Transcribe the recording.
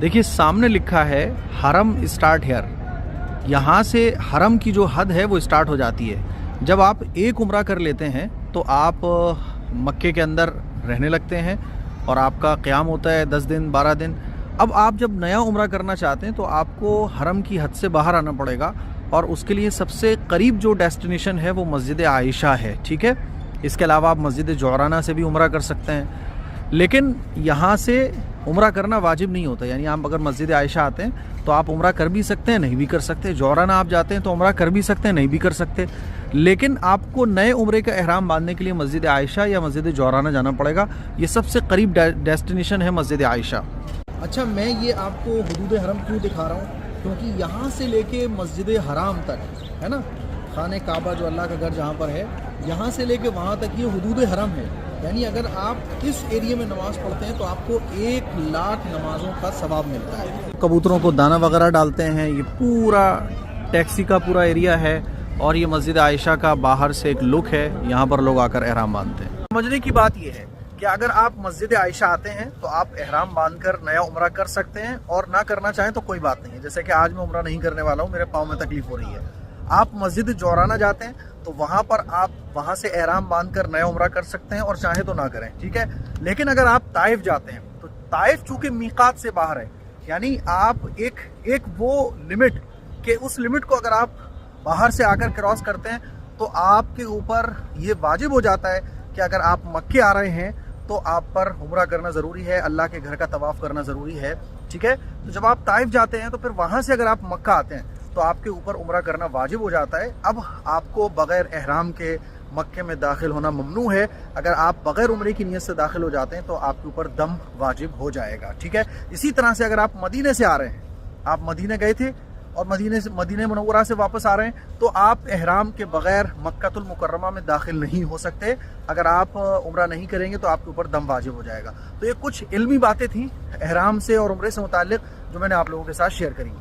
देखिए सामने लिखा है हरम स्टार्ट हेयर। यहाँ से हरम की जो हद है वो स्टार्ट हो जाती है। जब आप एक उम्रा कर लेते हैं तो आप मक्के के अंदर रहने लगते हैं और आपका क़याम होता है 10 दिन 12 दिन। अब आप जब नया उम्रा करना चाहते हैं तो आपको हरम की हद से बाहर आना पड़ेगा और उसके लिए सबसे करीब जो डेस्टिनेशन है वो मस्जिद आयशा है। ठीक है, इसके अलावा आप मस्जिद जोराना से भी उम्रा कर सकते हैं, लेकिन यहाँ से उम्रा करना वाजिब नहीं होता। यानी आप अगर मस्जिद आयशा आते हैं तो आप उम्रा कर भी सकते हैं, नहीं भी कर सकते। जोराना आप जाते हैं तो उम्रा कर भी सकते हैं, नहीं भी कर सकते। लेकिन आपको नए उम्रे का एहराम बांधने के लिए मस्जिद आयशा या मस्जिद जोराना जाना पड़ेगा। ये सबसे करीब डेस्टिनेशन है मस्जिद आयशा। अच्छा, मैं ये आपको हुदूद हरम क्यों दिखा रहा हूँ, क्योंकि यहाँ से लेके मस्जिद हराम तक है ना, खाने काबा जो अल्लाह का घर जहाँ पर है, यहाँ से लेके वहाँ तक ये हुदूद हरम है। यानी अगर आप इस एरिया में नमाज़ पढ़ते हैं तो आपको 1 लाख नमाजों का सवाब मिलता है। कबूतरों को दाना वगैरह डालते हैं। ये पूरा टैक्सी का पूरा एरिया है और ये मस्जिद आयशा का बाहर से एक लुक है। यहाँ पर लोग आकर एहराम बांधते हैं। समझने की बात यह है कि अगर आप मस्जिद आयशा आते हैं तो आप एहराम बांधकर नया उम्रा कर सकते हैं, और ना करना चाहें तो कोई बात नहीं है। जैसे कि आज मैं उम्रा नहीं करने वाला हूँ, मेरे पाँव में तकलीफ हो रही है। आप मस्जिद जोराना जाते हैं तो वहाँ पर आप वहाँ से एहराम बांधकर नया उम्रा कर सकते हैं, और चाहे तो ना करें। ठीक है, लेकिन अगर आप ताइफ जाते हैं तो ताइफ चूंकि मीकात से बाहर है, यानी आप एक वो लिमिट के उस लिमिट को अगर आप बाहर से आकर क्रॉस करते हैं तो आपके ऊपर ये वाजिब हो जाता है कि अगर आप मक्के आ रहे हैं तो आप पर उम्रा करना ज़रूरी है, अल्लाह के घर का तवाफ़ करना ज़रूरी है। ठीक है, तो जब आप ताइफ जाते हैं तो फिर वहाँ से अगर आप मक्का आते हैं तो आपके ऊपर उम्रा करना वाजिब हो जाता है। अब आपको बग़ैर एहराम के मक्के में दाखिल होना ममनू है। अगर आप बग़ैर उम्रे की नीयत से दाखिल हो जाते हैं तो आपके ऊपर दम वाजिब हो जाएगा। ठीक है, इसी तरह से अगर आप मदीने से आ रहे हैं, आप मदीने गए थे और मदीने मुनव्वरा से वापस आ रहे हैं, तो आप एहराम के बग़ैर मक्कातुल मुकर्रमा में दाखिल नहीं हो सकते। अगर आप उम्रा नहीं करेंगे तो आपके ऊपर दम वाजिब हो जाएगा। तो ये कुछ इल्मी बातें थी एहराम से और उम्रे से मुताल्लिक़ जो मैंने आप लोगों के साथ शेयर करी।